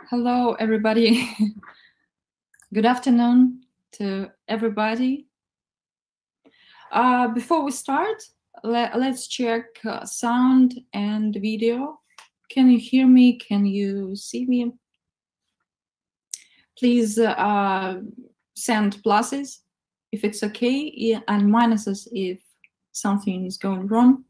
Hello, everybody. Good afternoon to everybody. Before we start, let's check sound and video. Can you hear me? Can you see me? Please send pluses if it's okay, and minuses if something is going wrong.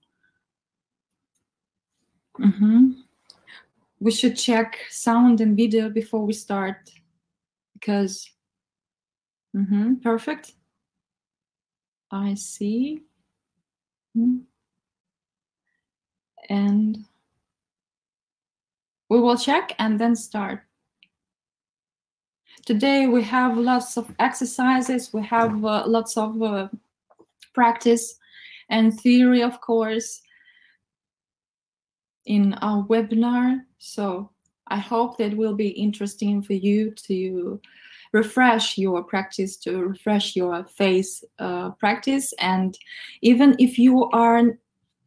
We should check sound and video before we start, because perfect. I see. And we will check and then start. Today we have lots of exercises, we have lots of practice and theory, of course, in our webinar. So I hope that will be interesting for you to refresh your practice, to refresh your face practice. And even if you are a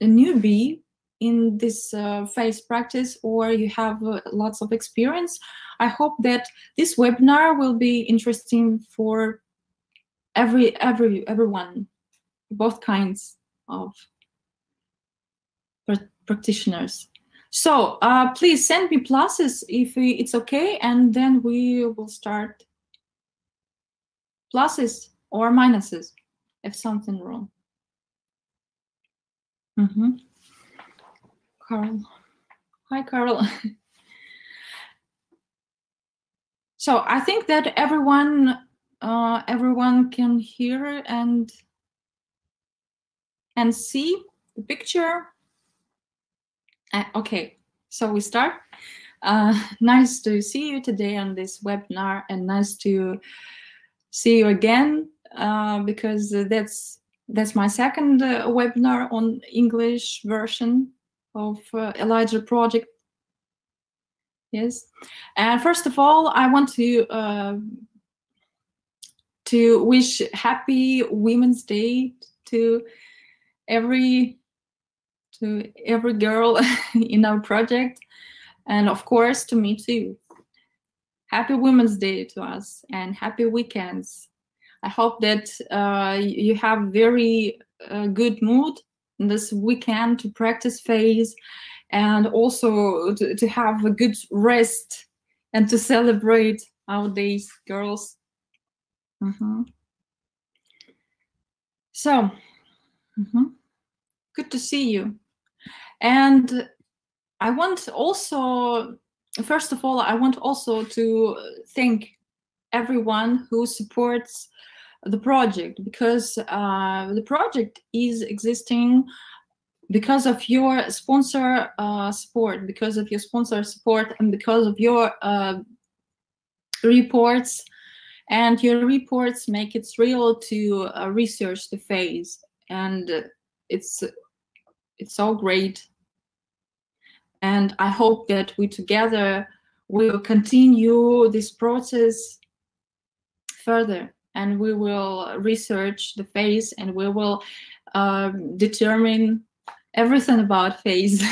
newbie in this face practice, or you have lots of experience, I hope that this webinar will be interesting for everyone, both kinds of practitioners. So please send me pluses if it's okay, and then we will start. Pluses or minuses if something wrong. Carl. Hi, Carl. So I think that everyone can hear and see the picture. Okay, so we start. Nice to see you today on this webinar, and nice to see you again, because that's my second webinar on English version of Elijah project. Yes, and first of all, I want to wish Happy Women's Day to every girl in our project, and of course to me too. Happy Women's Day to us, and happy weekends. I hope that you have very good mood in this weekend to practice phase, and also to have a good rest and to celebrate our days, girls. So, good to see you. And I want also, first of all, I want also to thank everyone who supports the project, because the project is existing because of your sponsor support, because of your sponsor support, and because of your reports. And your reports make it real to research the phase, and it's so great. And I hope that we together will continue this process further, and we will research the phase, and we will determine everything about phase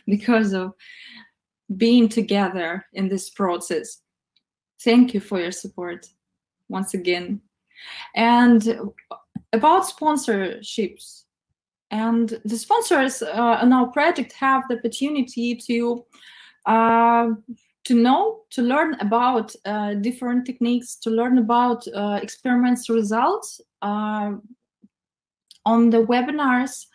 because of being together in this process. Thank you for your support once again. And about sponsorships, and the sponsors on our project have the opportunity to learn about different techniques, to learn about experiments results on the webinars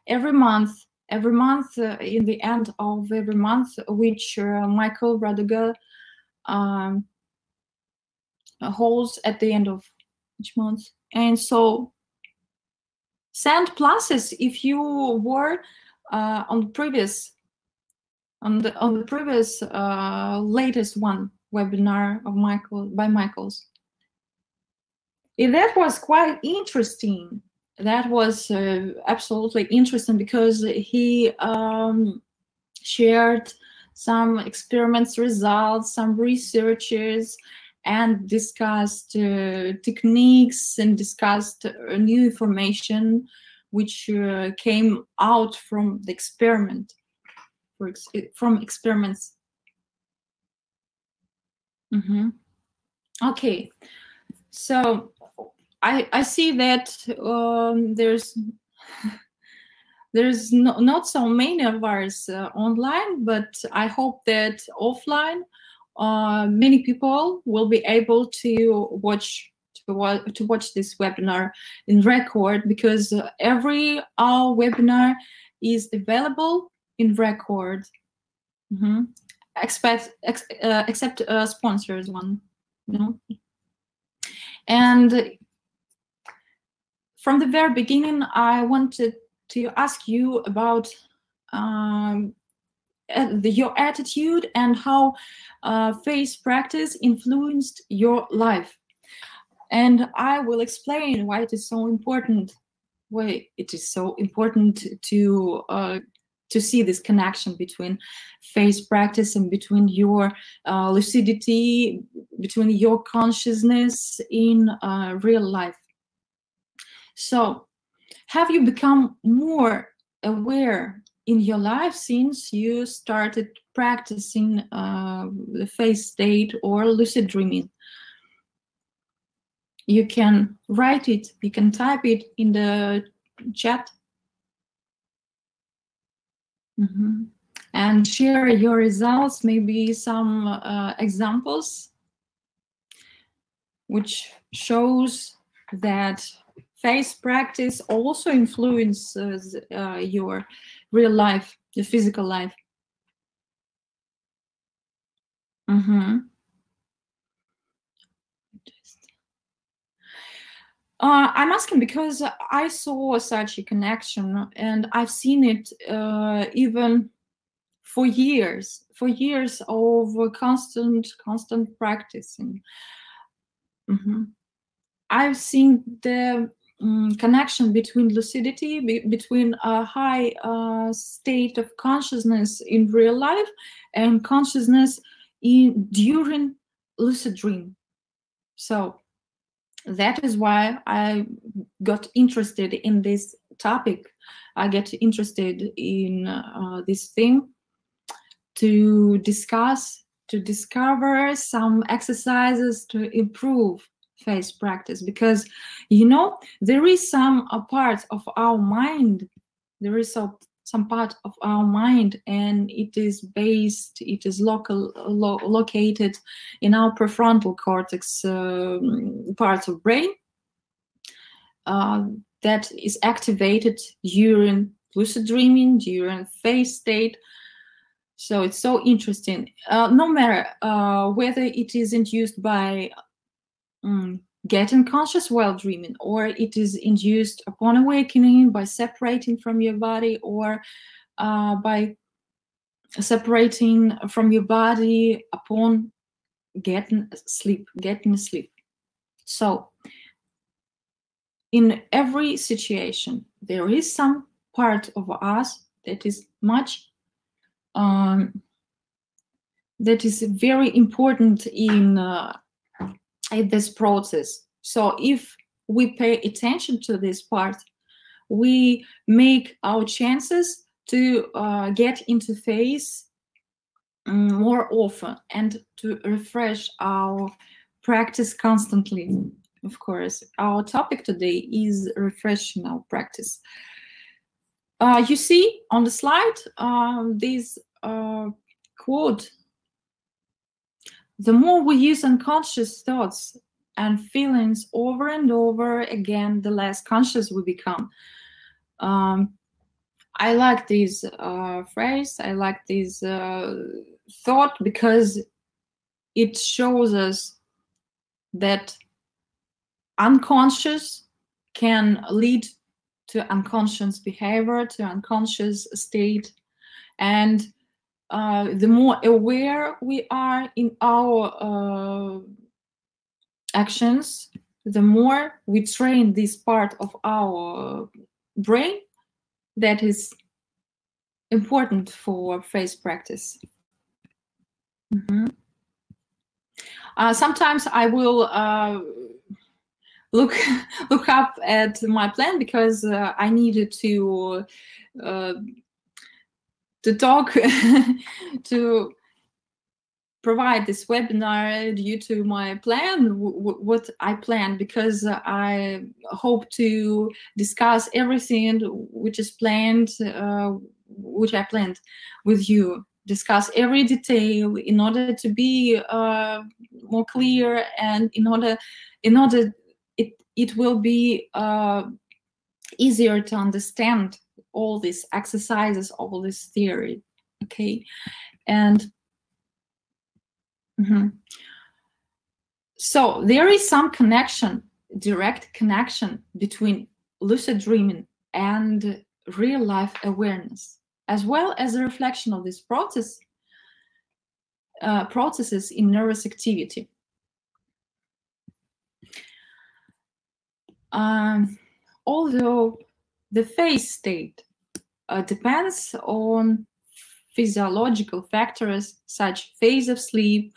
every month. In the end of every month, which Michael Raduga holds at the end of each month. And so send pluses if you were on the previous latest one webinar of Michael's. That was quite interesting. That was absolutely interesting, because he shared some experiments results, some researchers, and discussed techniques, and discussed new information which came out from the experiment. from experiments. Okay, so I see that there's not so many of us online, but I hope that offline many people will be able to watch this webinar in record, because every our webinar is available in record, except sponsors one, And from the very beginning, I wanted to ask you about your attitude and how face practice influenced your life. And I will explain why it is so important. Why it is so important to see this connection between face practice and between your lucidity, between your consciousness in real life. So, have you become more aware in your life since you started practicing the face state or lucid dreaming? You can write it, you can type it in the chat. And share your results, maybe some examples which shows that face practice also influences your real life, your physical life. I'm asking because I saw such a connection, and I've seen it even for years of constant practicing. I've seen the connection between lucidity, between a high state of consciousness in real life and consciousness during lucid dream. So that is why I got interested in this topic. I get interested in this thing to discuss, to discover some exercises to improve face practice, because there is some part of our mind, some part of our mind, and it is located in our prefrontal cortex parts of brain that is activated during lucid dreaming, during face state. So it's so interesting. No matter whether it is induced by getting conscious while dreaming, or it is induced upon awakening by separating from your body, or by separating from your body upon getting asleep. So in every situation, there is some part of us that is that is very important in this process. So if we pay attention to this part, we make our chances to get into phase more often and to refresh our practice constantly. Of course, our topic today is refreshing our practice. You see on the slide this quote: the more we use unconscious thoughts and feelings over and over again, the less conscious we become. I like this phrase, I like this thought, because it shows us that unconscious can lead to unconscious behavior, to unconscious state, and the more aware we are in our actions, the more we train this part of our brain that is important for face practice. Sometimes I will look up at my plan, because I needed to talk to provide this webinar due to my plan, what I planned, because I hope to discuss everything which is planned, which I planned with you, discuss every detail in order to be more clear, and in order it will be easier to understand all these exercises, all this theory. Okay, and so there is some connection, direct connection between lucid dreaming and real life awareness, as well as a reflection of this processes in nervous activity. Although the phase state depends on physiological factors such phase of sleep.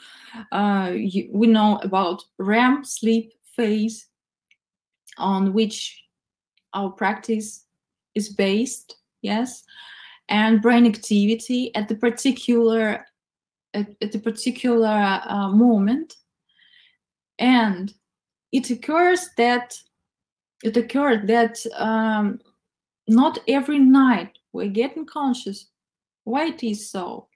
We know about REM sleep phase, on which our practice is based, yes, and brain activity at the particular moment. And it occurs that not every night we're getting conscious why it is so.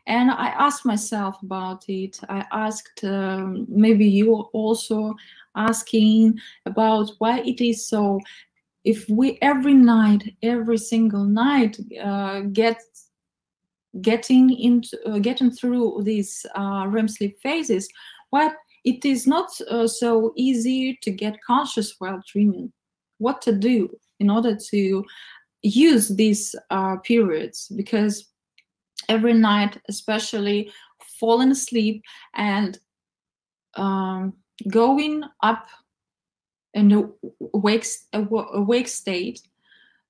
And I asked myself about it. I asked, maybe you also asking about why it is so. If we every single night getting through these REM sleep phases, why it is not so easy to get conscious while dreaming? What to do in order to use these periods? Because every night, especially falling asleep and going up in a awake state,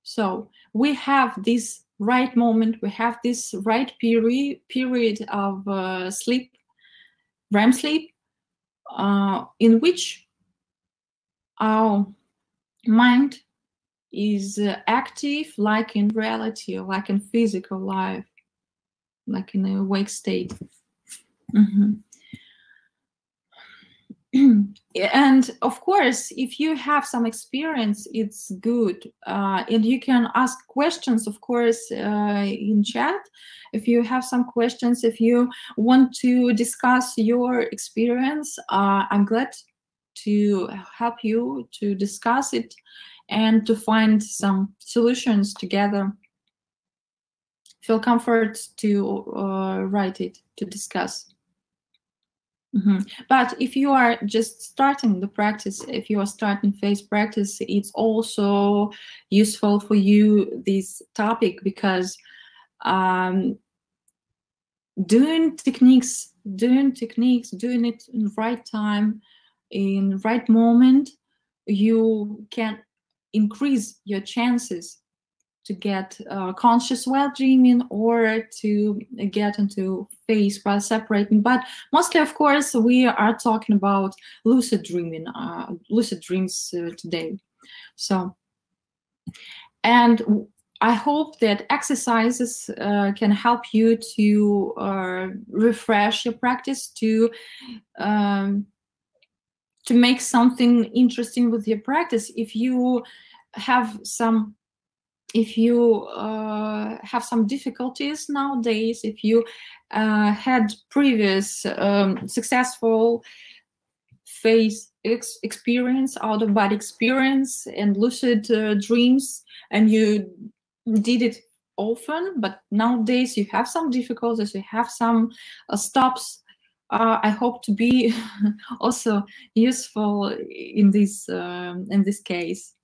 so we have this right moment, we have this right period of sleep, REM sleep, in which our mind is active, like in reality, like in physical life, like in a awake state. And of course, if you have some experience, it's good, and you can ask questions, of course, in chat. If you have some questions, if you want to discuss your experience, I'm glad to help you to discuss it and to find some solutions together. Feel comfort to write it, to discuss. But if you are just starting the practice, if you are starting phase practice, it's also useful for you, this topic, because doing techniques, doing it in right time, in right moment, you can increase your chances to get conscious while dreaming, or to get into phase while separating. But mostly, of course, we are talking about lucid dreaming, lucid dreams today. So, and I hope that exercises can help you to refresh your practice, to make something interesting with your practice. If you have some difficulties nowadays, if you had previous successful phase experience, out-of-body experience, and lucid dreams, and you did it often, but nowadays you have some difficulties, you have some stops, I hope to be also useful in this case.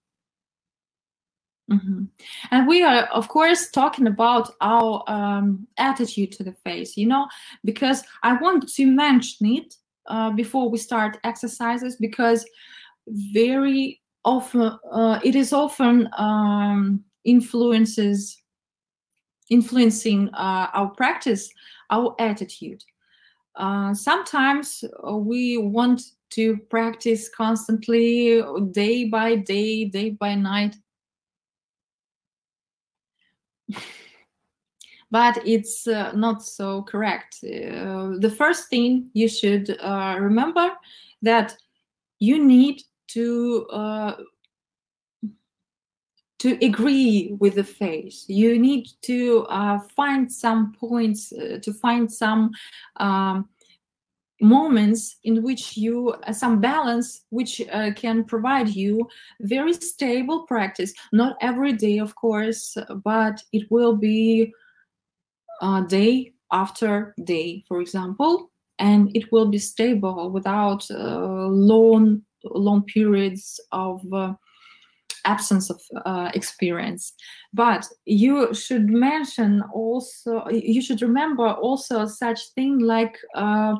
And we are, of course, talking about our attitude to the phase, because I want to mention it before we start exercises, because very often it is often influencing our practice, our attitude. Sometimes we want to practice constantly, day by day by night. but it's not so correct. The first thing you should remember that you need to agree with the face. You need to find some points, to find some moments in which you, some balance, which can provide you very stable practice. Not every day, of course, but it will be day after day, for example, and it will be stable without long periods of absence of experience. But you should mention also, you should remember also such thing like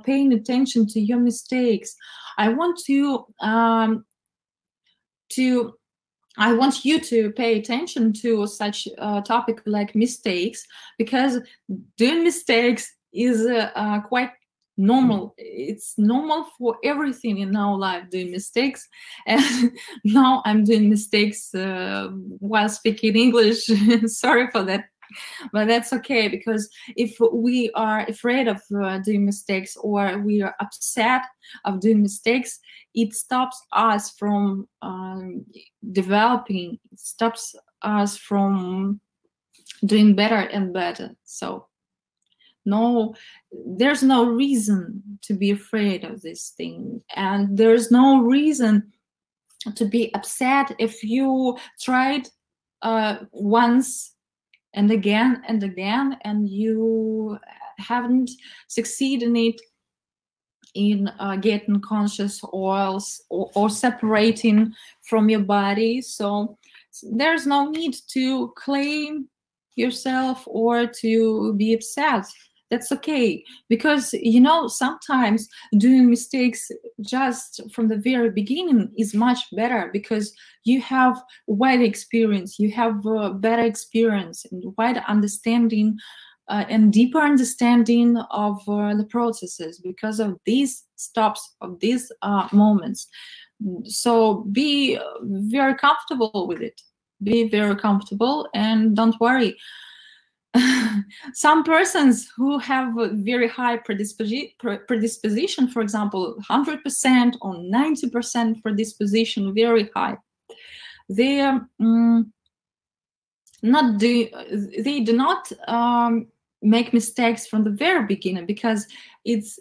paying attention to your mistakes. I want you to pay attention to such a topic like mistakes, because doing mistakes is quite normal. It's normal for everything in our life, doing mistakes. And now I'm doing mistakes while speaking English. Sorry for that. But that's okay, because if we are afraid of doing mistakes, or we are upset of doing mistakes, it stops us from developing. It stops us from doing better and better. So no, there's no reason to be afraid of this thing, and there's no reason to be upset if you tried once and again and you haven't succeeded in it, in getting conscious or separating from your body. So there's no need to claim yourself or to be upset. That's okay, because you know, sometimes doing mistakes just from the very beginning is much better, because you have wide experience, you have better experience and wider understanding and deeper understanding of the processes because of these stops, of these moments. So be very comfortable with it. Be very comfortable and don't worry. Some persons who have a very high predisposition, for example, 100% or 90% predisposition, very high, they do not make mistakes from the very beginning, because it's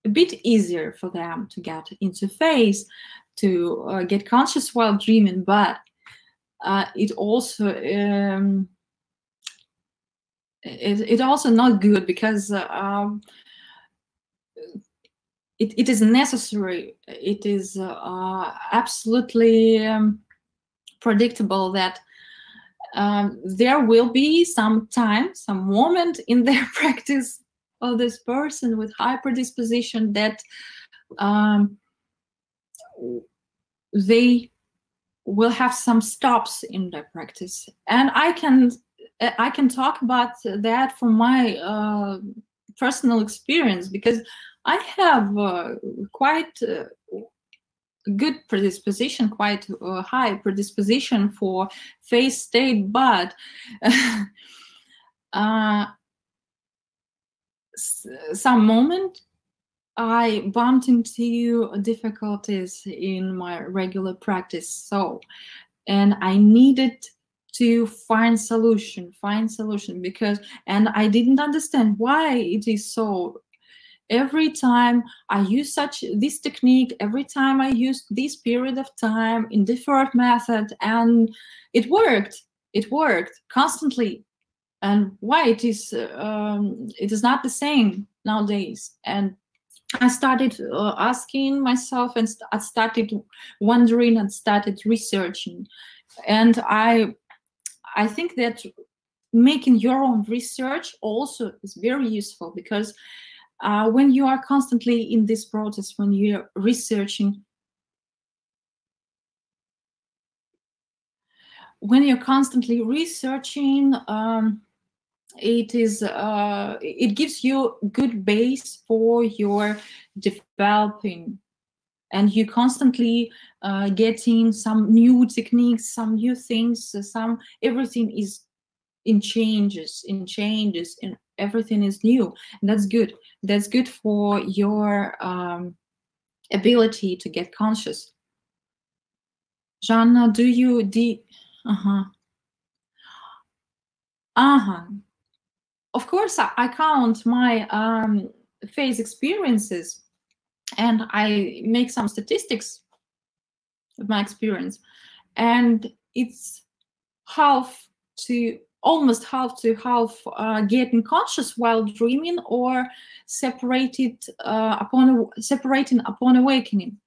a bit easier for them to get into phase, to get conscious while dreaming. But it also it also not good, because it is necessary. It is absolutely predictable that there will be some time, some moment in their practice of this person with high predisposition that they will have some stops in their practice. And I can talk about that from my personal experience, because I have quite good predisposition, quite high predisposition for phase state, but some moment I bumped into difficulties in my regular practice. So, and I needed to find solution, because, and I didn't understand why it is so. Every time I use this technique, every time I used this period of time in different method, and it worked constantly. And why it is not the same nowadays? And I started asking myself, and I started wondering, and started researching. And I think that making your own research also is very useful, because when you are constantly in this process, when you're researching, it gives you a good base for your developing, and you constantly getting some new techniques, some new things, everything is in changes, and everything is new. And that's good. That's good for your ability to get conscious. Jana, do you Of course, I count my phase experiences, and I make some statistics of my experience, and it's almost half to half getting conscious while dreaming, or separating upon awakening.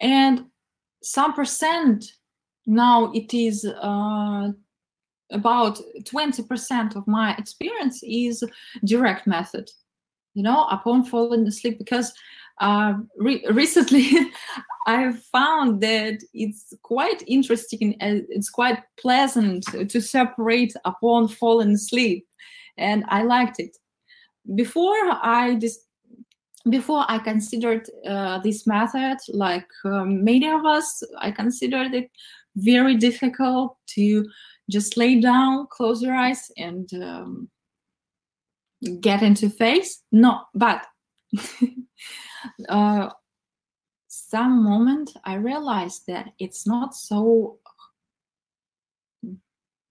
And some percent, now it is about 20% of my experience is direct method, upon falling asleep, because recently I've found that it's quite interesting and it's quite pleasant to separate upon falling asleep, and I liked it. Before I considered this method, like many of us, I considered it very difficult to just lay down, close your eyes, and get into phase. No, but some moment I realized that it's not so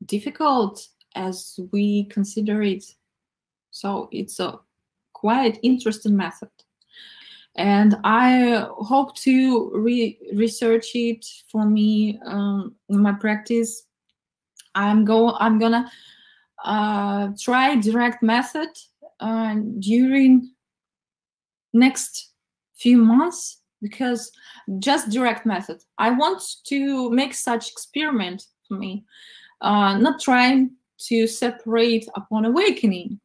difficult as we consider it. So it's a quite interesting method, and I hope to research it for me in my practice. I'm gonna try direct method during next few months, because just direct method, I want to make such experiment for me, not trying to separate upon awakening,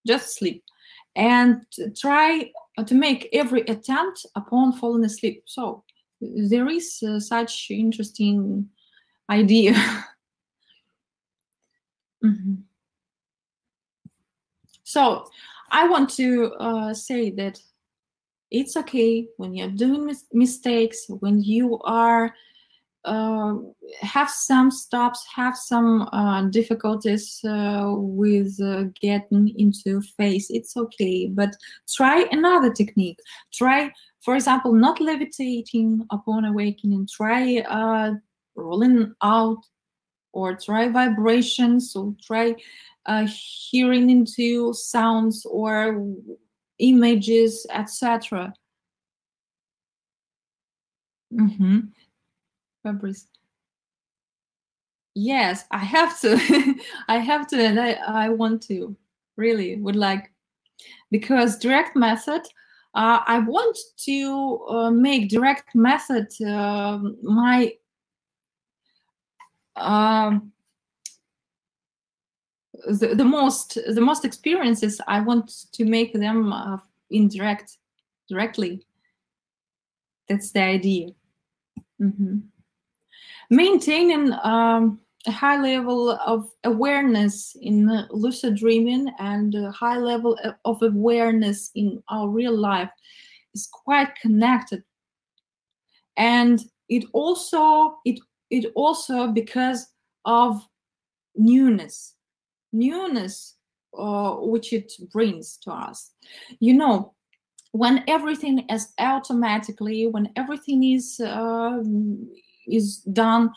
just sleep, and try to make every attempt upon falling asleep. So there is such interesting idea. So I want to say that it's okay when you're doing mistakes, when you are have some stops, have some difficulties with getting into phase. It's okay, but try another technique. Try, for example, not levitating upon awakening. Try rolling out, or try vibrations, or try hearing into sounds or images, etc. Fabrice. Yes, I have to. I have to, and I want to. Really would like, because direct method, I want to make direct method my the most experiences. I want to make them directly. That's the idea. Maintaining a high level of awareness in lucid dreaming and a high level of awareness in our real life is quite connected, and it also because of newness which it brings to us. When everything is automatically, when everything is done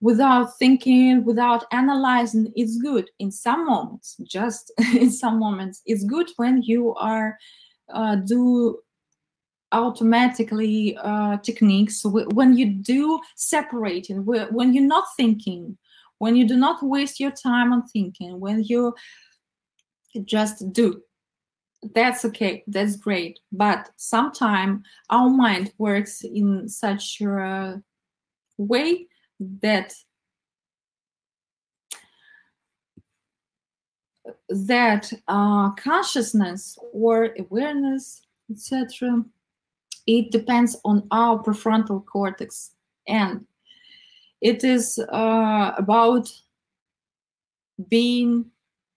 without thinking, without analyzing, it's good in some moments. Just in some moments, it's good when you are do automatically techniques, when you do separating, when you're not thinking, when you do not waste your time on thinking, when you just do. That's okay, that's great. But sometimes our mind works in such a way that consciousness or awareness, etc., it depends on our prefrontal cortex, and it is about being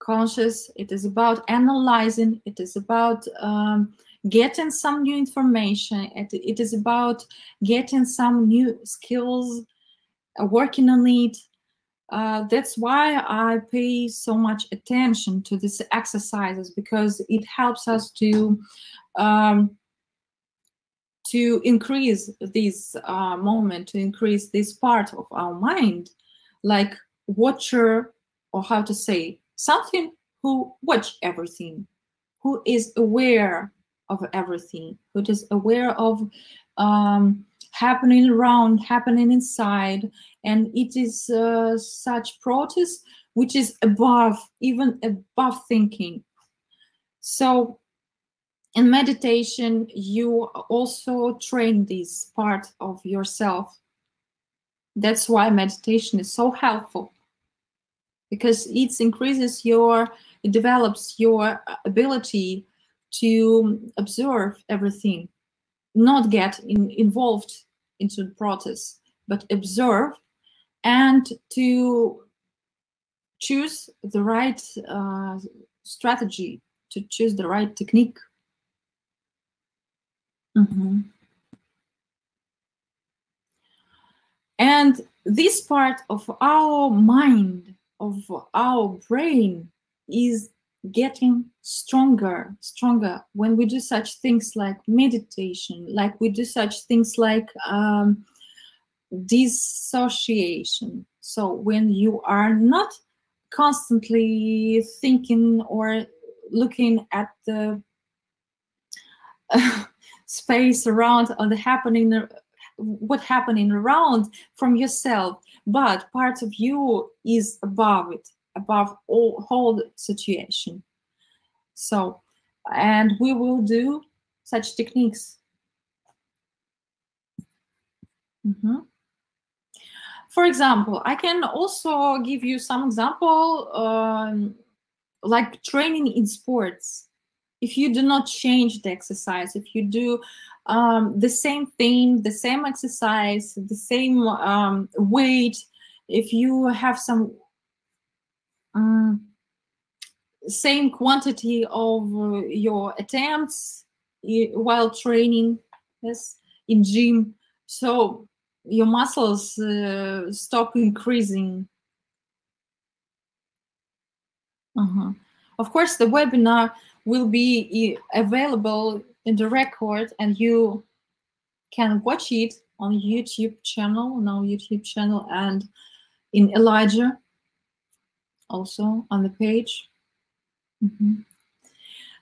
conscious. It is about analyzing. It is about getting some new information. It is about getting some new skills, working on it. That's why I pay so much attention to these exercises, because it helps us to increase this moment, to increase this part of our mind, like watcher, or how to say, something who watch everything, who is aware of everything, who is aware of happening around, happening inside, and it is such process which is above, even above thinking. So in meditation, you also train this part of yourself. That's why meditation is so helpful, because it develops your ability to observe everything, not get involved into the process, but observe and to choose the right strategy, to choose the right technique. And this part of our mind, of our brain, is getting stronger when we do such things like meditation, like we do such things like dissociation. So when you are not constantly thinking or looking at the space around, or the what happening around from yourself, but part of you is above it, above all whole situation. So, and we will do such techniques. For example, I can also give you some example, like training in sports. If you do not change the exercise, if you do the same thing, the same exercise, the same weight, if you have some same quantity of your attempts while training, yes, in gym, so your muscles stop increasing. Of course, the webinar will be available in the record, and you can watch it on our YouTube channel, and in Elijah, also on the page.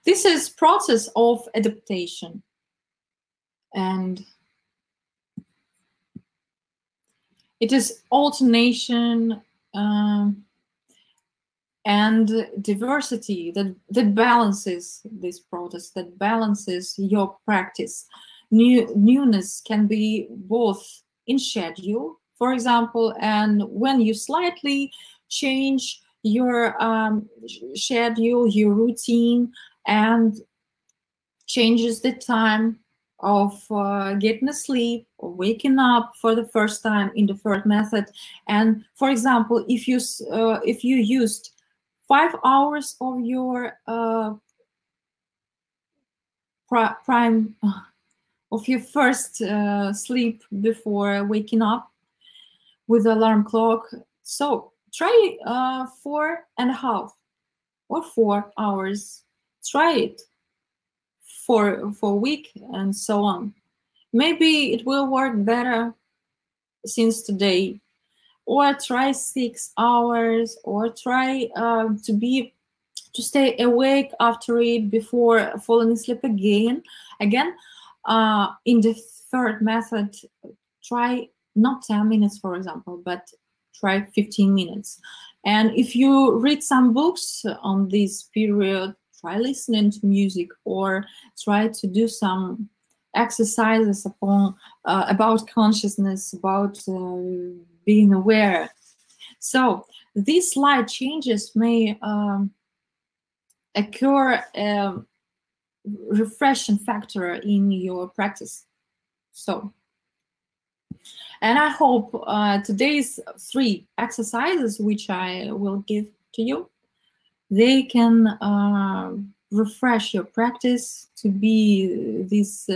This is process of adaptation, and it is alternation and diversity that balances this process, that balances your practice. Newness can be both in schedule, for example, and when you slightly change your schedule, your routine, and changes the time of getting asleep or waking up for the first time in the first method. And for example, if you used 5 hours of your prime of your first sleep before waking up with alarm clock, so try 4.5 or 4 hours. Try it for a week and so on. Maybe it will work better since today. Or try 6 hours, or try to stay awake after it before falling asleep again. In the third method, try not 10 minutes, for example, but try 15 minutes. And if you read some books on this period, try listening to music, or try to do some exercises about consciousness, about being aware. So these slight changes may occur refreshing factor in your practice. So, and I hope today's 3 exercises, which I will give to you, they can refresh your practice to be this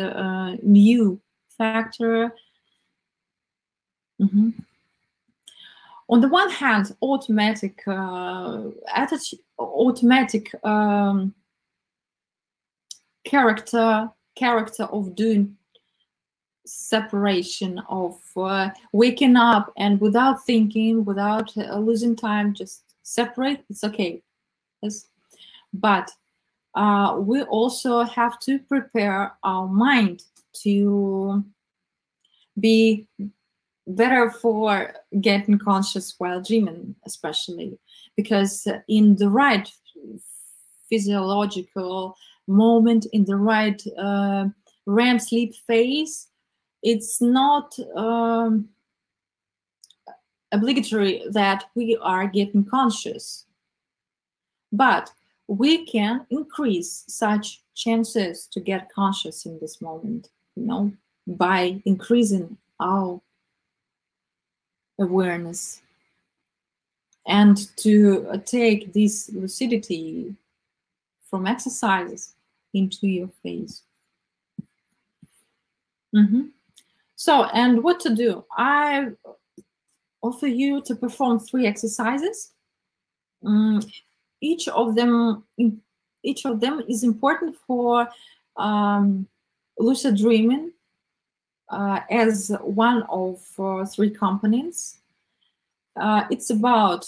new factor. on the one hand, automatic attitude, automatic character of doing separation, of waking up and without thinking, without losing time, just separate. It's okay. Yes. But we also have to prepare our mind to be better for getting conscious while dreaming, especially because in the right physiological moment, in the right REM sleep phase, it's not obligatory that we are getting conscious, but we can increase such chances to get conscious in this moment, you know, by increasing our awareness and to take this lucidity from exercises into your phase. So, and what to do? I offer you to perform 3 exercises. Each of them is important for lucid dreaming as one of 3 components. It's about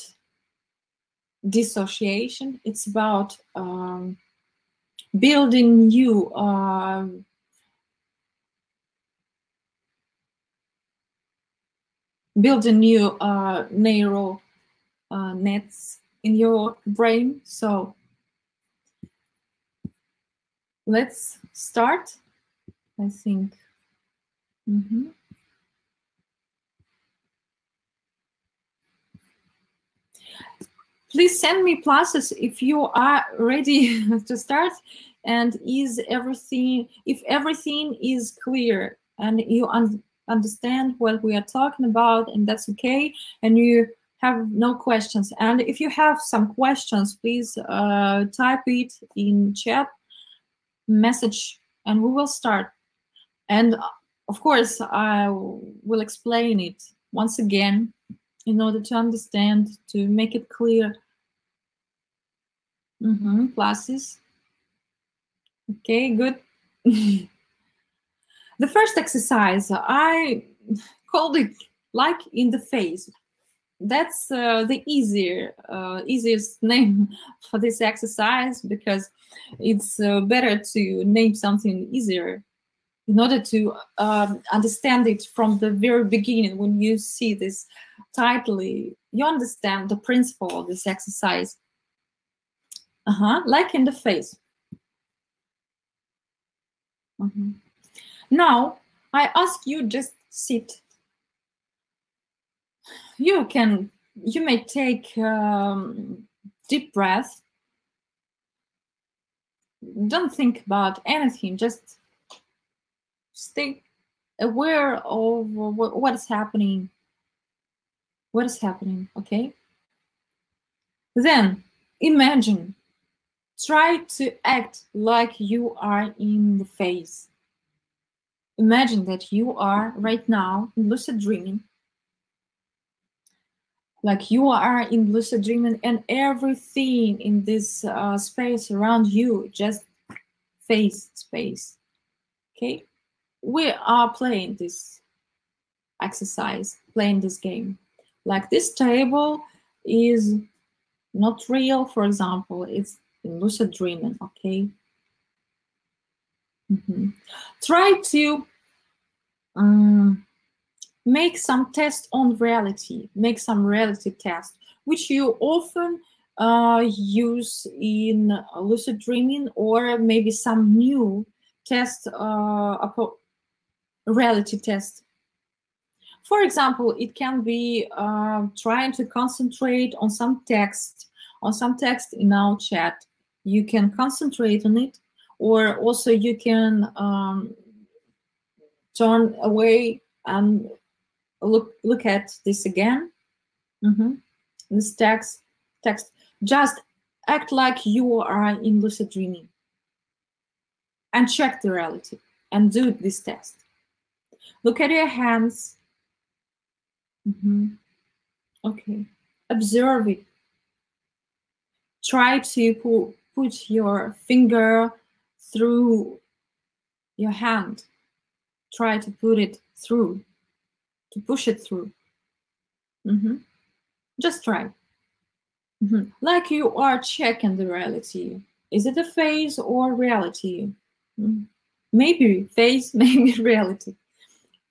dissociation. It's about building new neural nets in your brain. So let's start, I think. Please send me pluses if you are ready to start, and if everything is clear and you understand what we are talking about, and that's okay, and you have no questions. And if you have some questions, please type it in chat message and we will start. And of course, I will explain it once again in order to understand, to make it clear. Pluses. Okay, good. The first exercise, I called it like in the face. That's the easiest name for this exercise, because it's better to name something easier in order to understand it from the very beginning. When you see this title, you understand the principle of this exercise. Like in the face. Now, I ask you, just sit. You may take deep breath. Don't think about anything. Just stay aware of what is happening. What is happening, okay? Then imagine. Try to act like you are in the phase. Imagine that you are right now in lucid dreaming. Like you are in lucid dreaming, and everything in this space around you just phase space. Okay? We are playing this exercise, playing this game. Like this table is not real, for example, it's in lucid dreaming, okay? Try to make some test on reality, make some reality test, which you often use in lucid dreaming, or maybe some new test, reality test. For example, it can be trying to concentrate on some text, in our chat. You can concentrate on it, or also you can turn away and look at this again. This text. Just act like you are in lucid dreaming and check the reality and do this test. Look at your hands. Okay. Observe it. Try to put your finger through your hand. Try to put it through, to push it through. Just try. Like you are checking the reality. Is it a phase or reality? Maybe phase, maybe reality.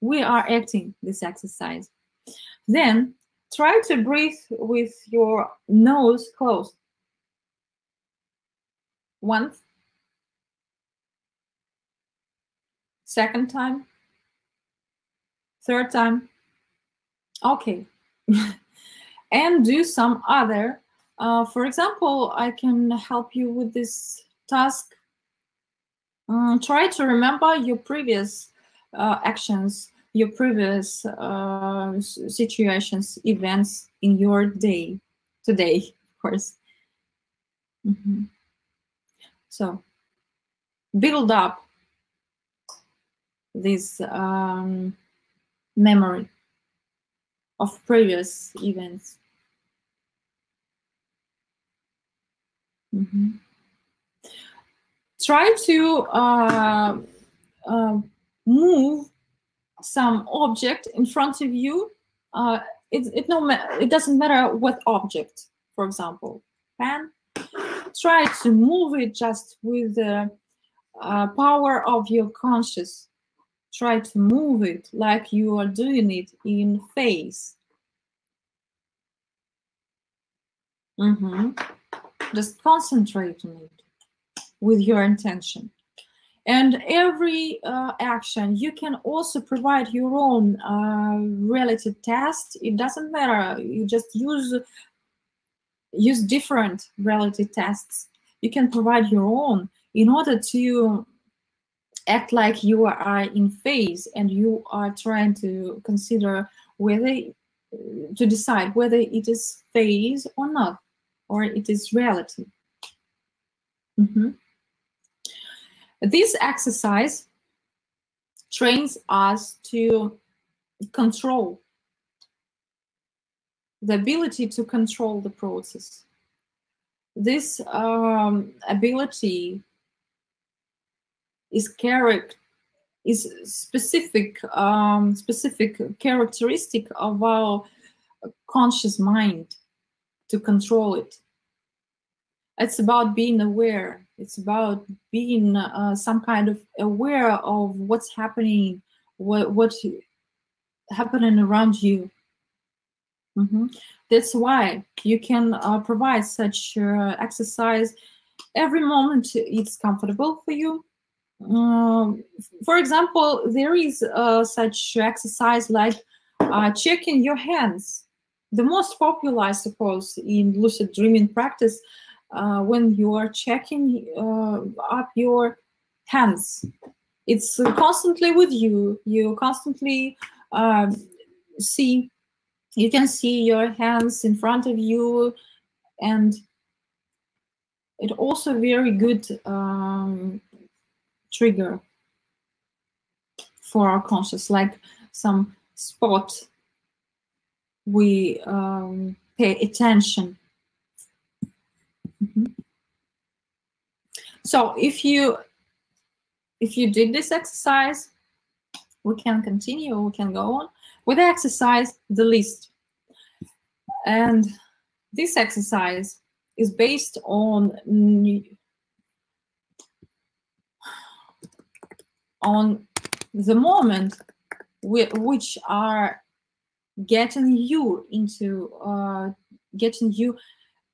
We are acting this exercise. Then try to breathe with your nose closed. Once. Second time. Third time. Okay. And do some other. For example, I can help you with this task. Try to remember your previous actions, your previous situations, events in your day, today, of course. So build up this memory of previous events. Try to move some object in front of you. It doesn't matter what object. For example, pen. Try to move it just with the power of your conscious. Try to move it like you are doing it in phase. Just concentrate on it with your intention. And every action, you can also provide your own reality test. It doesn't matter. You just use different reality tests. You can provide your own in order to act like you are in phase, and you are trying to consider to decide whether it is phase or not, or it is reality. This exercise trains us to control, the ability to control the process. This ability is specific characteristic of our conscious mind, to control it. It's about being aware. It's about being some kind of aware of what's happening, what's happening around you. That's why you can provide such exercise every moment it's comfortable for you. For example, there is such exercise like checking your hands. The most popular, I suppose, in lucid dreaming practice, when you are checking up your hands. It's constantly with you. You constantly you can see your hands in front of you, and it also very good trigger for our conscious, like some spot we pay attention. So if you did this exercise, we can continue, we can go on with the exercise, the list. And this exercise is based on the moment which are getting you into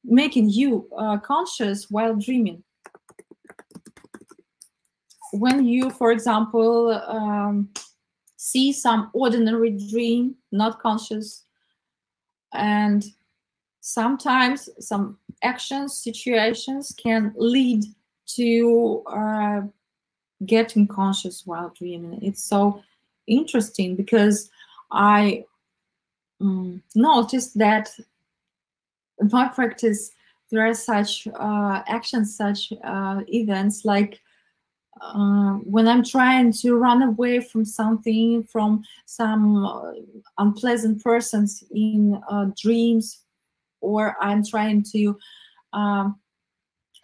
making you conscious while dreaming. When you, for example, see some ordinary dream, not conscious, and sometimes some actions, situations can lead to getting conscious while dreaming. It's so interesting because I noticed that in my practice there are such actions, such events like when I'm trying to run away from something, from some unpleasant persons in dreams, or I'm trying to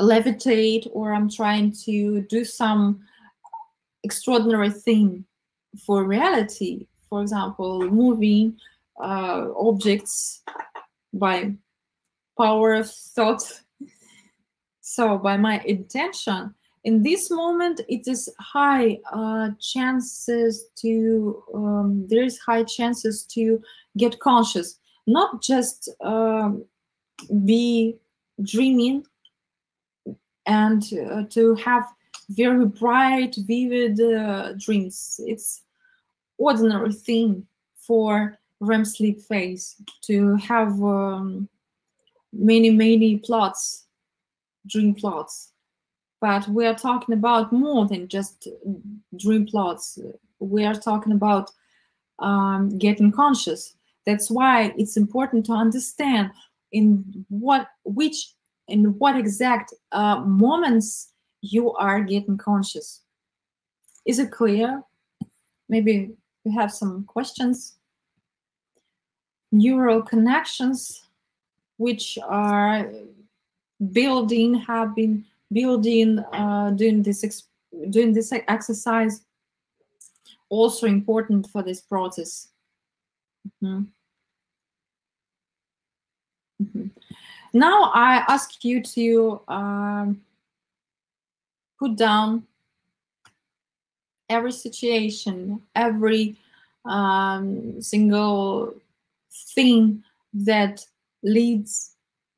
levitate, or I'm trying to do some extraordinary thing for reality, for example, moving objects by power of thought. So by my intention, in this moment, it is high chances to, there is high chances to get conscious, not just be dreaming and to have very bright, vivid dreams. It's ordinary thing for REM sleep phase to have many plots, dream plots. But we are talking about more than just dream plots. We are talking about getting conscious. That's why it's important to understand in what exact moments you are getting conscious. Is it clear? Maybe you have some questions. Neural connections, which are have been building doing this exercise, also important for this process. Now I ask you to put down every situation, every single thing that leads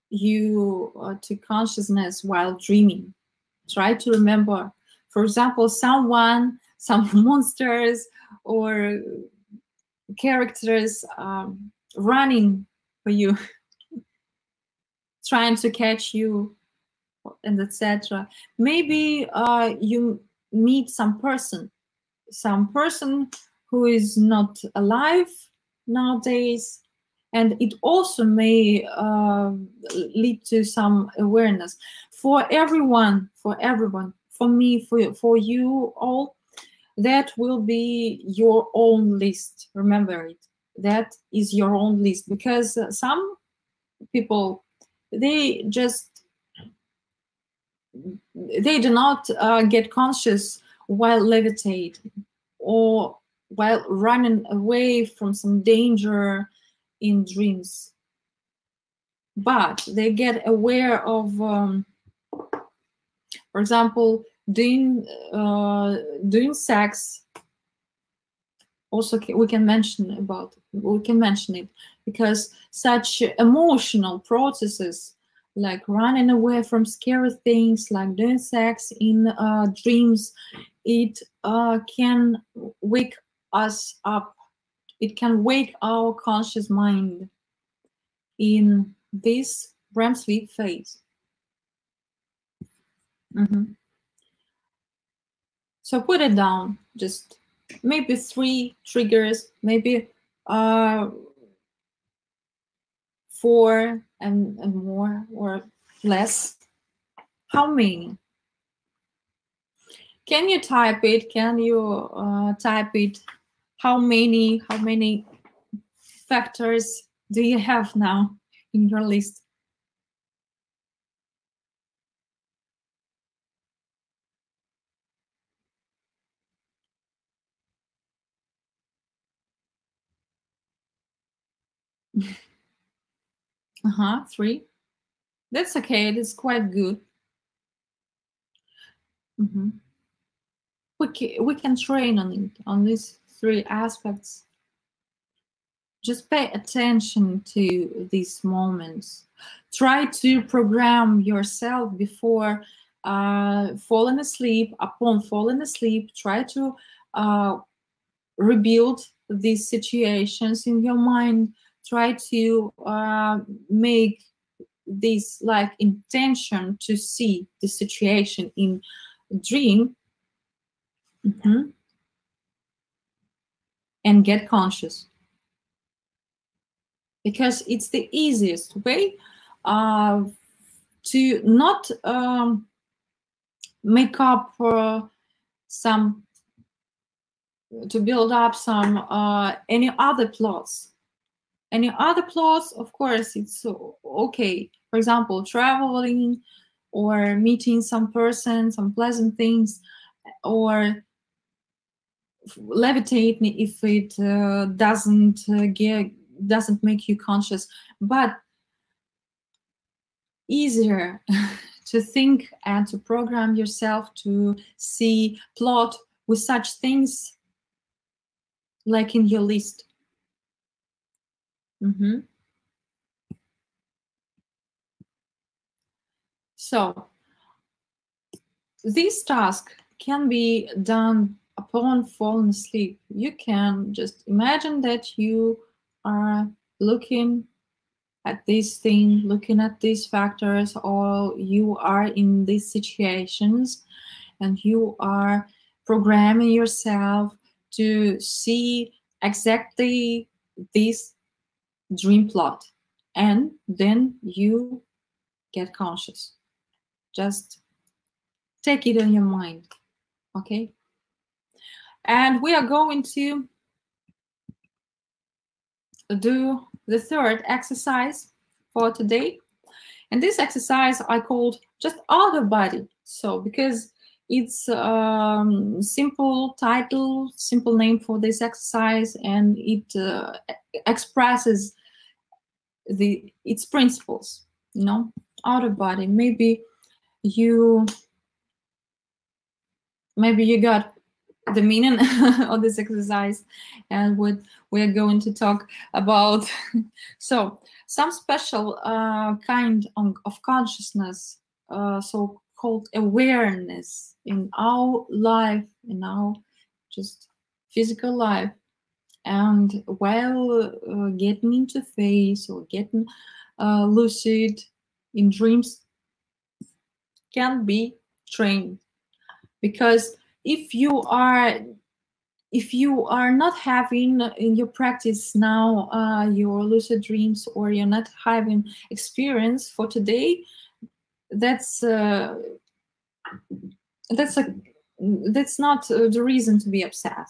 you to consciousness while dreaming. Try to remember, for example, someone, some monsters or characters running for you, trying to catch you, and etc. Maybe you meet some person who is not alive nowadays, and it also may lead to some awareness for everyone, for me, for you all. That will be your own list. Remember it. That is your own list, because some people, they do not get conscious while levitating or while running away from some danger in dreams, but they get aware of, for example, doing sex. Also, we can mention it, because such emotional processes like running away from scary things, like doing sex in dreams, it can wake us up. It can wake our conscious mind in this REM sleep phase. So put it down, just maybe 3 triggers, maybe 4 and more or less. How many? Can you type it? Can you type it? How many factors do you have now in your list? Uh-huh, 3. That's okay. That's quite good. We can train on it, on these 3 aspects. Just pay attention to these moments. Try to program yourself before falling asleep. Upon falling asleep, try to rebuild these situations in your mind. Try to make this like intention to see the situation in dream, and get conscious, because it's the easiest way to not make up some any other plots. Any other plots, of course, it's okay. For example, traveling or meeting some person, some pleasant things, or levitating if it doesn't make you conscious. But easier to think and to program yourself to see plot with such things like in your list. So this task can be done upon falling asleep. You can just imagine that you are looking at this thing, looking at these factors, or you are in these situations and you are programming yourself to see exactly this dream plot, and then you get conscious. Just take it in your mind, okay? And we are going to do the third exercise for today. And this exercise I called just out of body. So because it's simple title, simple name for this exercise, and it expresses its principles, you know, out of body. Maybe you got the meaning of this exercise and what we're going to talk about. So some special kind of consciousness, so-called awareness in our life, in our just physical life, and while getting into phase or getting lucid in dreams, can be trained. Because if you are not having in your practice now your lucid dreams, or you're not having experience for today, that's not the reason to be upset,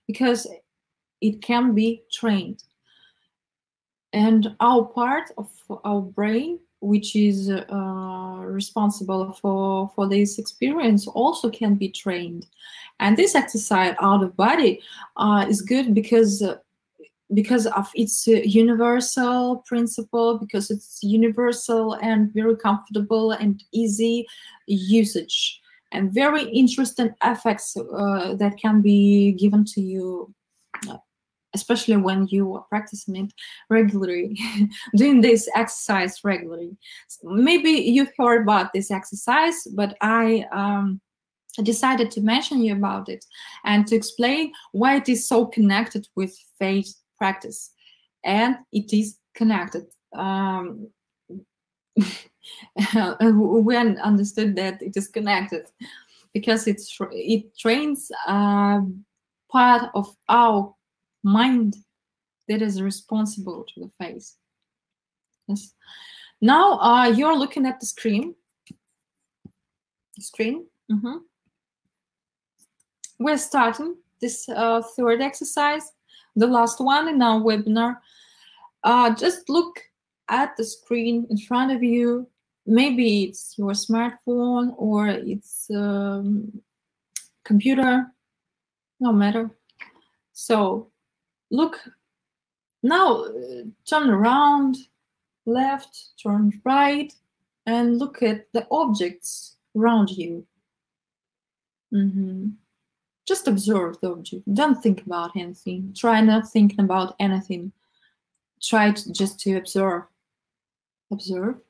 because it can be trained. And our part of our brain, which is responsible for this experience, also can be trained. And this exercise out of body is good because of its universal principle, because it's universal and very comfortable and easy usage, and very interesting effects that can be given to you, especially when you are practicing it regularly, doing this exercise regularly. Maybe you've heard about this exercise, but I decided to mention you about it and to explain why it is so connected with faith practice. And it is connected. When understood that it is connected, because it trains part of our mind that is responsible to the face. Yes. Now you're looking at the screen. We're starting this third exercise, the last one in our webinar. Just look at the screen in front of you. Maybe it's your smartphone or it's computer, no matter. So look now, turn around, left, turn right, and look at the objects around you. Just observe the object. Don't think about anything. Try not thinking about anything. Try just to observe. Observe.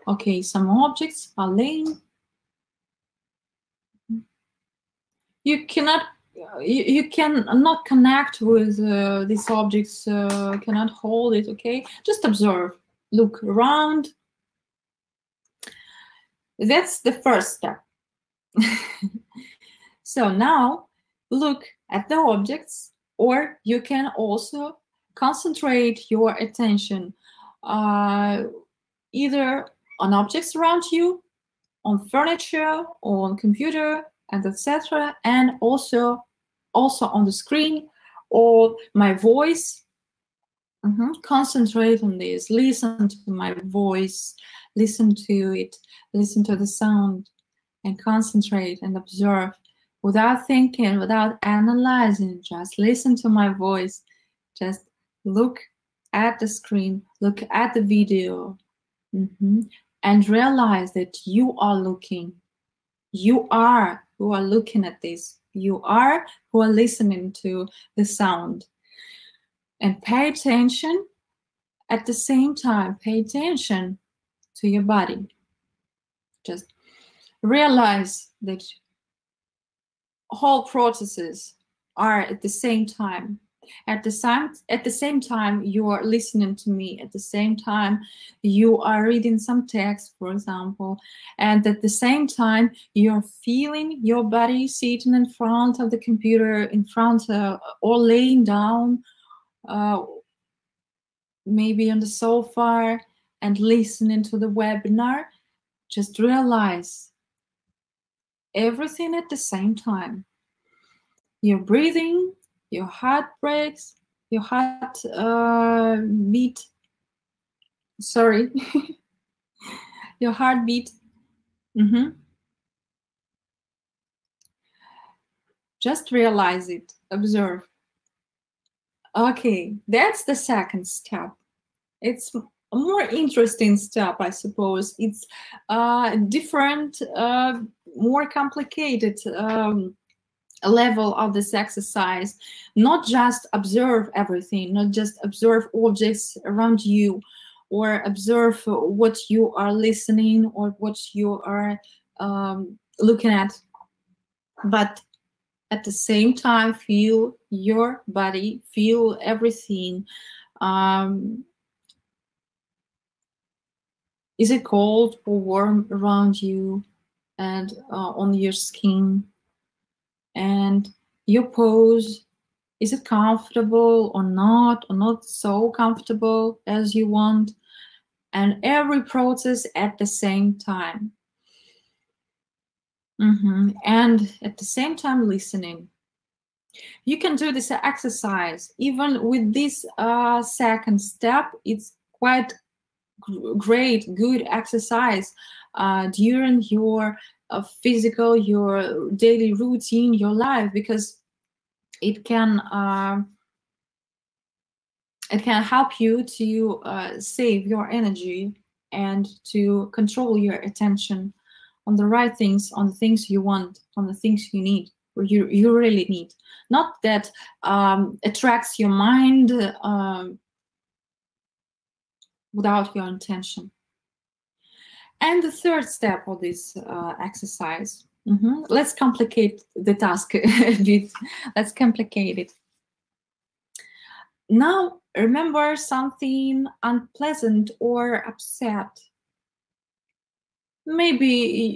Okay, some objects are laying. You cannot connect with these objects, cannot hold it, okay? Just observe, look around. That's the first step. So now look at the objects, or you can also concentrate your attention either on objects around you, on furniture, or on computer, and etc. And also on the screen or my voice. Concentrate on this. Listen to my voice. Listen to it. Listen to the sound, and concentrate and observe without thinking, without analyzing. Just listen to my voice. Just look at the screen. Look at the video, and realize that you are looking. You are who are looking at this. You are who are listening to the sound. And pay attention at the same time. Pay attention to your body. Just realize that whole processes are at the same time. At the same time, you are listening to me. At the same time, you are reading some text, for example. And at the same time, you're feeling your body sitting in front of the computer, in front of, or laying down, maybe on the sofa, and listening to the webinar. Just realize everything at the same time. Your breathing, your heart breaks, your heart beat. Sorry, your heartbeat. Just realize it. Observe. Okay, that's the second step. It's a more interesting step, I suppose. It's different, more complicated level of this exercise. Not just observe everything, not just observe objects around you, or observe what you are listening or what you are looking at, but at the same time feel your body, feel everything. Is it cold or warm around you and on your skin? And your pose, is it comfortable or not so comfortable as you want? And every process at the same time. And at the same time listening. You can do this exercise even with this second step. It's quite great, good exercise during your physical, your daily routine, your life, because it can help you to save your energy and to control your attention on the right things, on the things you want, on the things you need, or you really need. Not that attracts your mind without your intention. And the third step of this exercise, let's complicate the task a bit. Let's complicate it. Now, remember something unpleasant or upset. Maybe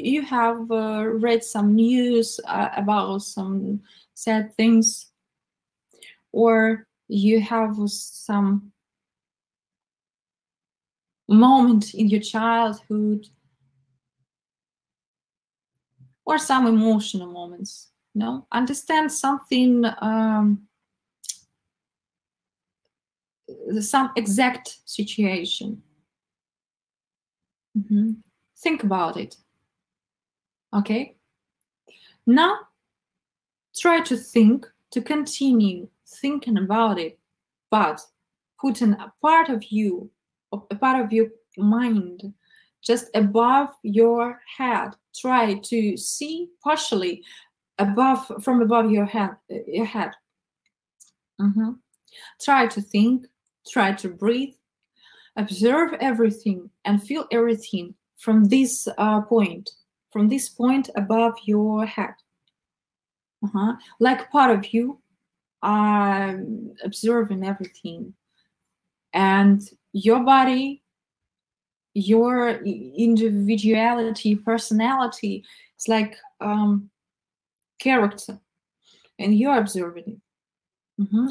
you have read some news about some sad things, or you have some moment in your childhood, or some emotional moments. Understand something, some exact situation. Think about it. Okay? Now, try to continue thinking about it, but putting a part of you, a part of your mind, just above your head. Try to see partially from above your head. Try to think, try to breathe, observe everything and feel everything from this point above your head. Like part of you are observing everything, and your body, your individuality, personality, it's like character, and you're observing it.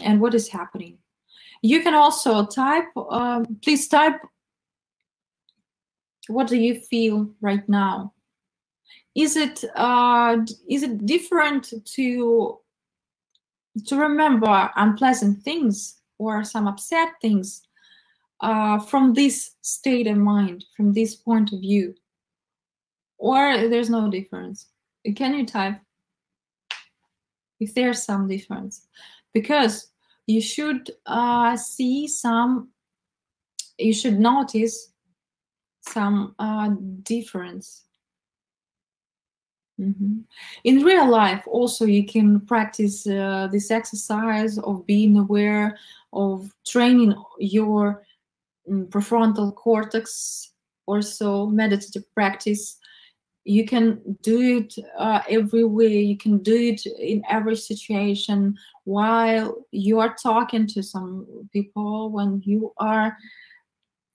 And what is happening. You can also type, please type, what do you feel right now? is it different to remember unpleasant things or some upset things from this state of mind, from this point of view? Or there's no difference? Can you type if there's some difference? Because you should see some, you should notice some difference. In real life also you can practice this exercise of being aware, of training your prefrontal cortex, also meditative practice. You can do it everywhere. You can do it in every situation, while you are talking to some people, when you are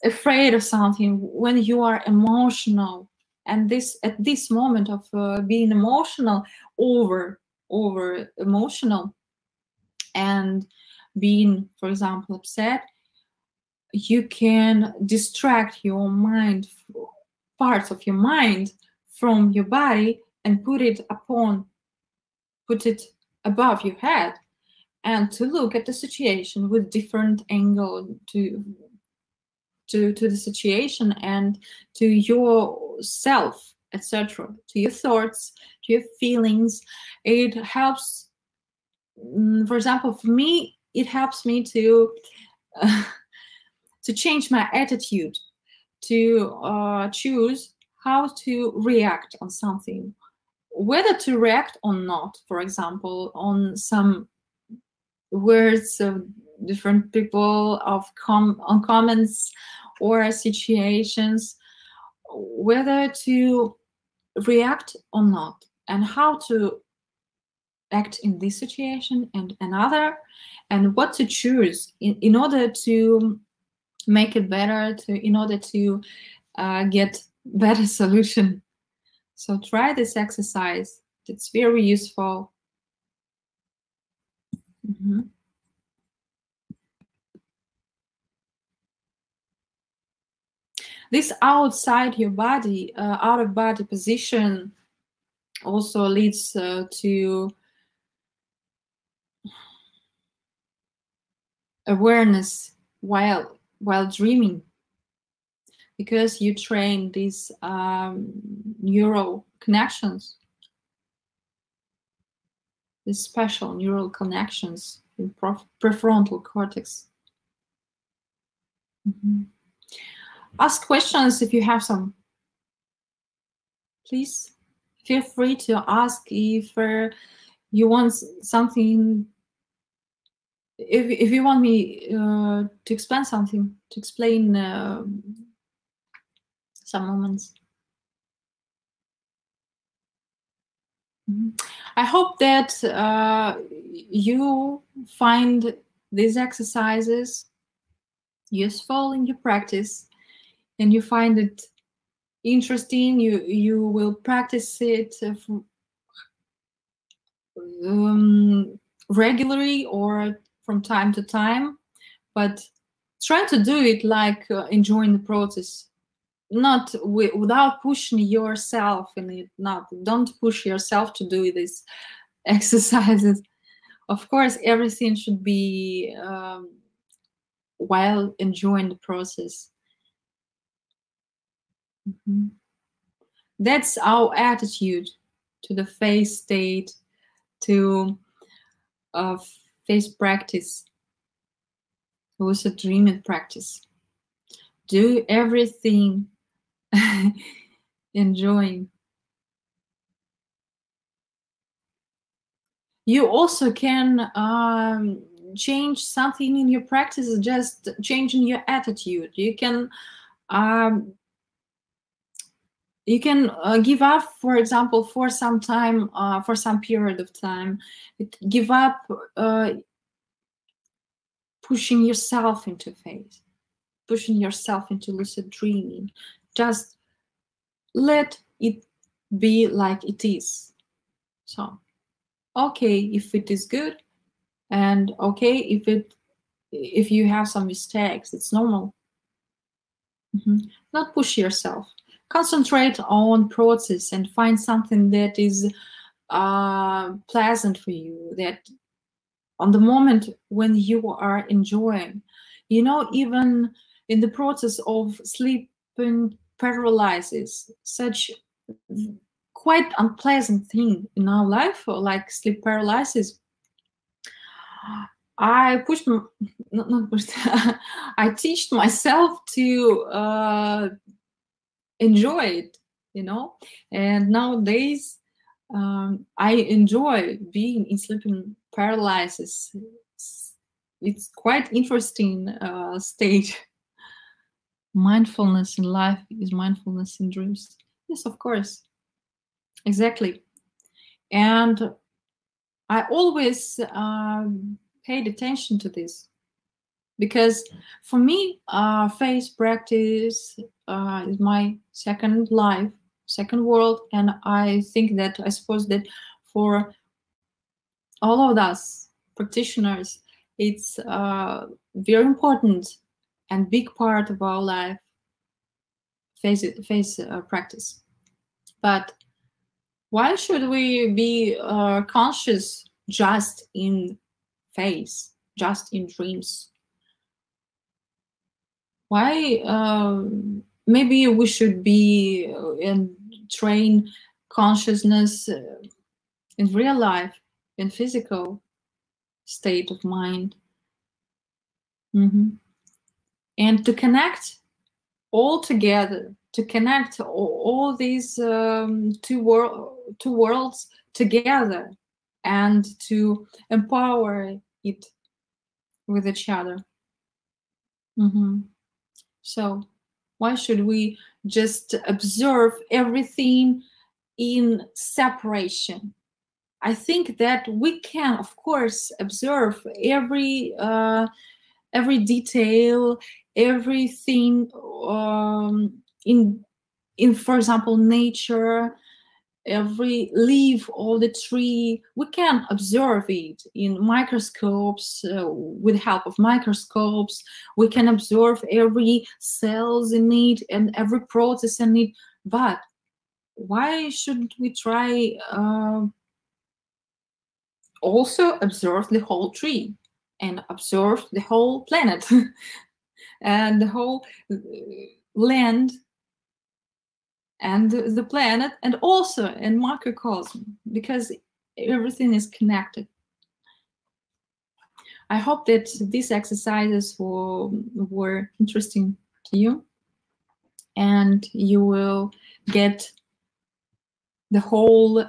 afraid of something, when you are emotional. And this, at this moment of being emotional, over emotional, and being, for example, upset, you can distract your mind, parts of your mind, from your body, and put it above your head, and to look at the situation with different angle to the situation and to yourself, etc., to your thoughts, to your feelings. It helps, for example, for me, it helps me to change my attitude, to choose how to react on something, whether to react or not. For example, on some words of different people, on comments or situations, whether to react or not, and how to act in this situation and another, and what to choose in order to make it better, in order to get better solution. So try this exercise. It's very useful. This outside your body, out of body position, also leads to awareness while dreaming, because you train these neural connections, these special neural connections in prefrontal cortex. Ask questions if you have some. Please feel free to ask if you want something, if you want me to explain something, to explain some moments. I hope that you find these exercises useful in your practice, and you find it interesting. You will practice it regularly or from time to time, but try to do it like enjoying the process, not without pushing yourself in it. Don't push yourself to do these exercises. Of course, everything should be while enjoying the process. That's our attitude to the phase state, to phase practice, lucid dreaming practice. Do everything enjoying. You also can change something in your practice, just changing your attitude. You can give up, for example, for some time, for some period of time, give up pushing yourself into phase, pushing yourself into lucid dreaming. Just let it be like it is. So, okay, if it is good, and okay, if you have some mistakes, it's normal. Not push yourself, concentrate on process and find something that is pleasant for you, that on the moment when you are enjoying. You know, even in the process of sleeping paralysis, such quite unpleasant thing in our life, like sleep paralysis, I pushed, not pushed, I teached myself to enjoy it, you know. And nowadays, I enjoy being in sleeping paralysis. It's quite interesting state. Mindfulness in life is mindfulness in dreams. Yes, of course. Exactly. And I always paid attention to this, because for me, faith practice is my second life, second world. And I suppose that for all of us practitioners, it's very important and big part of our life, faith practice. But why should we be conscious just in faith, just in dreams? Why maybe we should be and train consciousness in real life, in physical state of mind, and to connect all together, to connect all these two worlds together, and to empower it with each other. So why should we just observe everything in separation? I think that we can, of course, observe every detail, everything in, for example, nature, every leaf of the tree. We can observe it in microscopes, with help of microscopes. We can observe every cells in it and every process in it. But why shouldn't we try also observe the whole tree and observe the whole planet and the whole land and the planet, and also in microcosm, because everything is connected. I hope that these exercises were interesting to you, and you will get the whole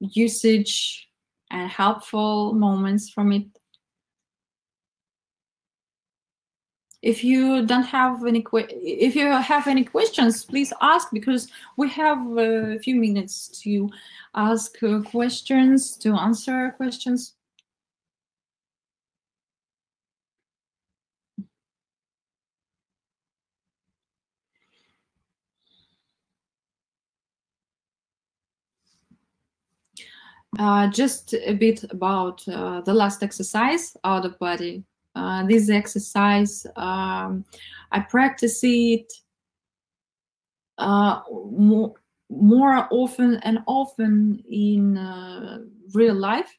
usage and helpful moments from it. If you don't have any if you have any questions, please ask, because we have a few minutes to ask questions, to answer questions. Just a bit about the last exercise, out of body. This exercise, I practice it more often and often in real life.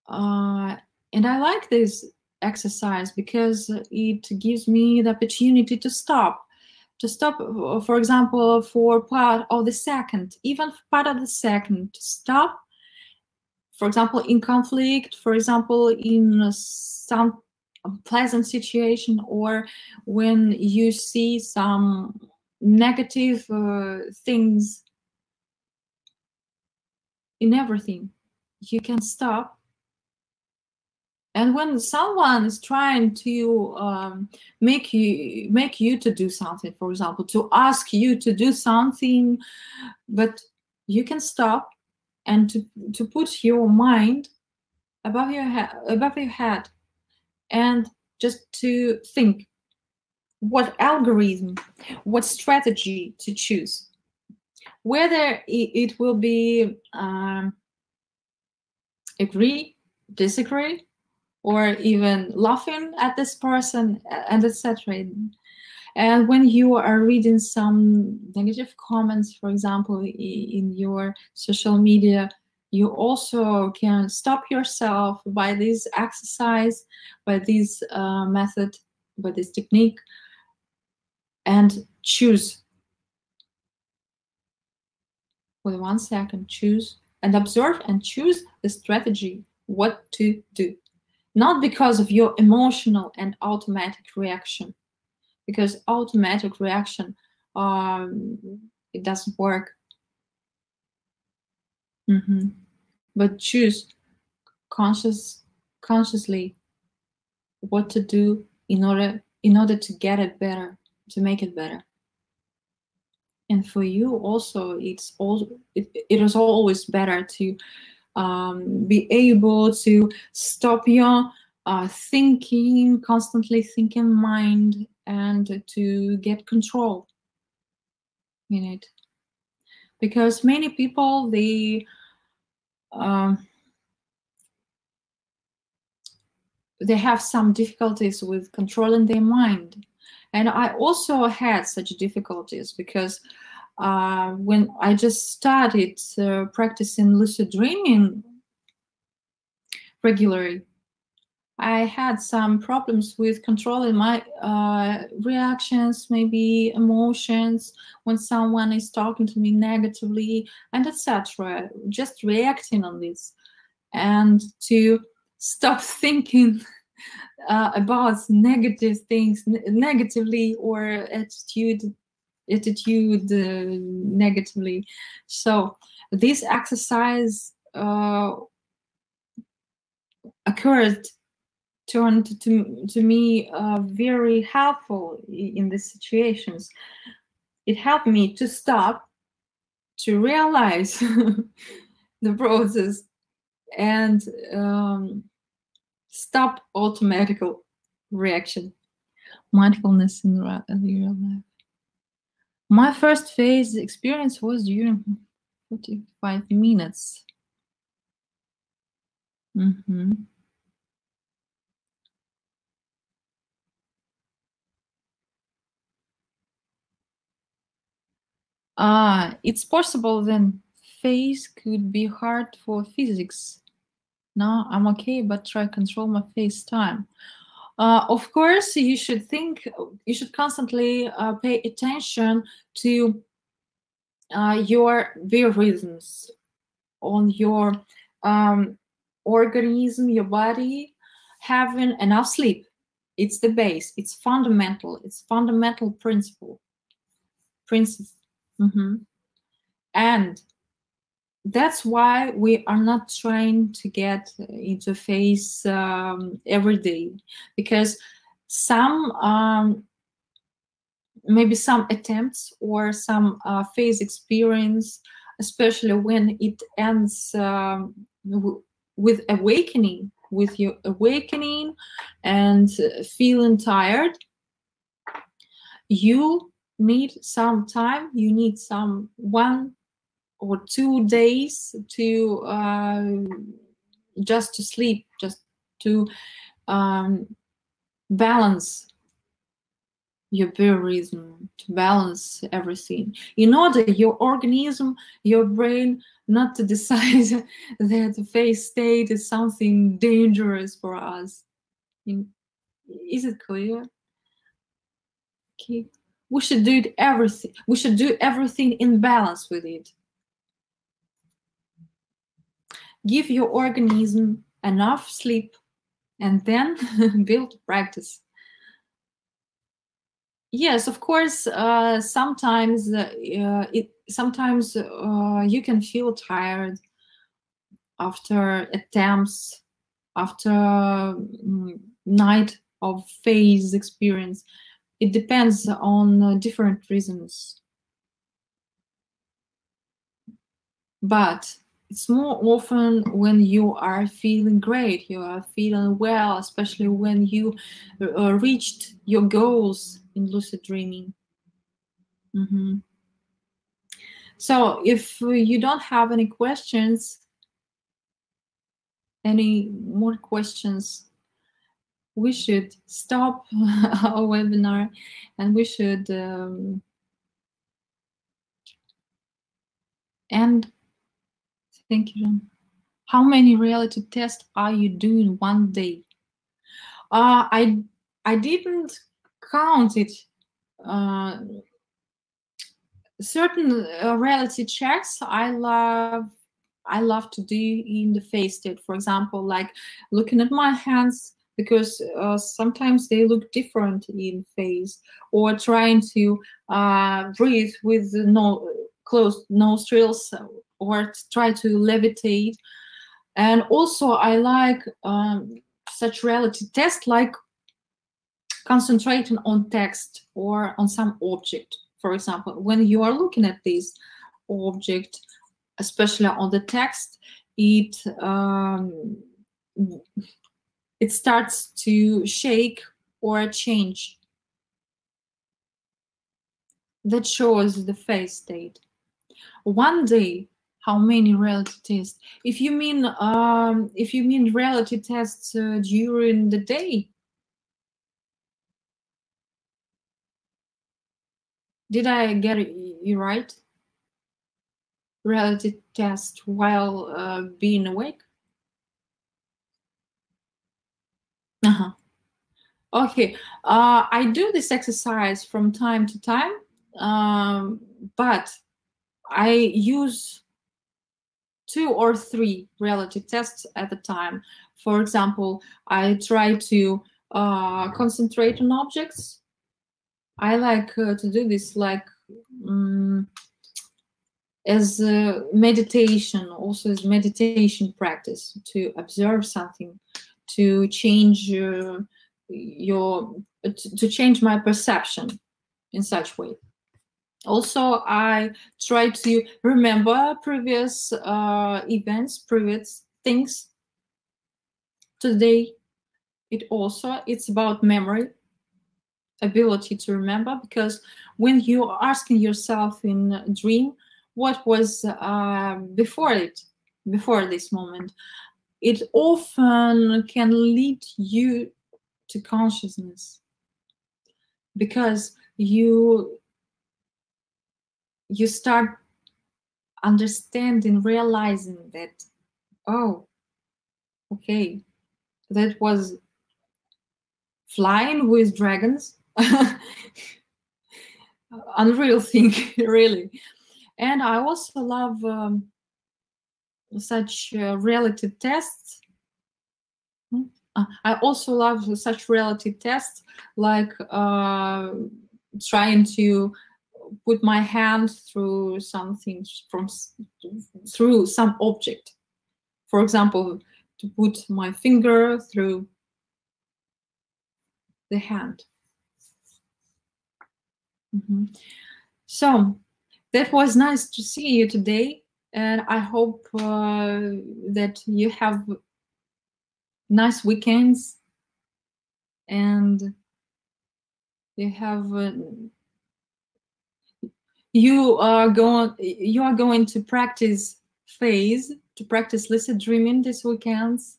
And I like this exercise because it gives me the opportunity to stop, for example, for part of the second, even part of the second, to stop. For example, in conflict, for example, in some pleasant situation, or when you see some negative things, in everything, you can stop. And when someone is trying to make you to do something, for example, to ask you to do something, but you can stop and to put your mind above your head, and just to think what algorithm, what strategy to choose, whether it will be agree, disagree, or even laughing at this person, and etc. And when you are reading some negative comments, for example, in your social media, you also can stop yourself by this exercise, by this method, by this technique, and choose. With 1 second, choose and observe and choose the strategy, what to do. Not because of your emotional and automatic reaction, because automatic reaction, it doesn't work. But choose consciously what to do in order to get it better, to make it better. And for you also, it is always better to be able to stop your constantly thinking mind, and to get control in it. Because many people, they have some difficulties with controlling their mind. And I also had such difficulties because when I just started practicing lucid dreaming regularly, I had some problems with controlling my reactions, maybe emotions, when someone is talking to me negatively, and etc. Just reacting on this, and to stop thinking about negative things negatively, or attitude negatively. So this exercise turned to me very helpful in these situations. It helped me to stop, to realize the process, and stop automatic reaction. Mindfulness in real life. My first phase experience was during 45 minutes. It's possible then phase could be hard for physics. No, I'm okay, but try control my face time. Of course, you should constantly pay attention to your biorhythms, on your organism, your body, having enough sleep. It's the base. It's fundamental. It's fundamental principle. And that's why we are not trying to get into phase every day, because maybe some attempts or some phase experience, especially when it ends with awakening, with your awakening and feeling tired, you need some time. You need some 1 or 2 days to just to sleep, just to balance your biorhythm, to balance everything, in order your organism, your brain, not to decide that the phase state is something dangerous for us. Is it clear? Okay. We should do everything. We should do everything in balance with it. Give your organism enough sleep, and then build practice. Yes, of course. Sometimes you can feel tired after attempts, after night of phase experience. It depends on different reasons, but it's more often when you are feeling great, you are feeling well, especially when you reached your goals in lucid dreaming. So if you don't have any questions, any more questions, we should stop our webinar, and we should end. Thank you, John. How many reality tests are you doing one day? I didn't count it. Certain reality checks I love to do in the face state. For example, like looking at my hands, because sometimes they look different in face, or trying to breathe with closed nostrils, or try to levitate. And also I like such reality tests, like concentrating on text or on some object. For example, when you are looking at this object, especially on the text, it starts to shake or change. That shows the face state. One day, how many reality tests? If you mean reality tests during the day, did I get you right? Reality test while being awake? Okay, I do this exercise from time to time, but I use 2 or 3 reality tests at a time. For example, I try to concentrate on objects. I like to do this like as meditation, also as meditation practice, to observe something, to change to change my perception in such way. Also, I try to remember previous events, previous things today. It's about memory, ability to remember, because when you are asking yourself in a dream what was before this moment, it often can lead you to consciousness, because you start understanding, realizing that, oh, okay, that was flying with dragons. Unreal thing, really. And I also love such reality tests. I also love such reality tests, like trying to put my hand through something, through some object. For example, to put my finger through the hand. So that was nice to see you today, and I hope that you have nice weekends, and you are going to practice phase, to practice lucid dreaming this weekends.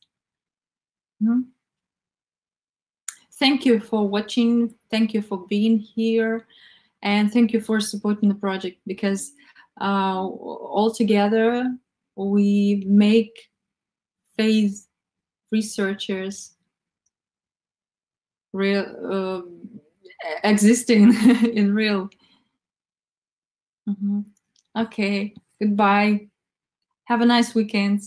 Thank you for watching. Thank you for being here, and thank you for supporting the project, because all together we make phase researchers real, existing in real. Okay, goodbye. Have a nice weekend.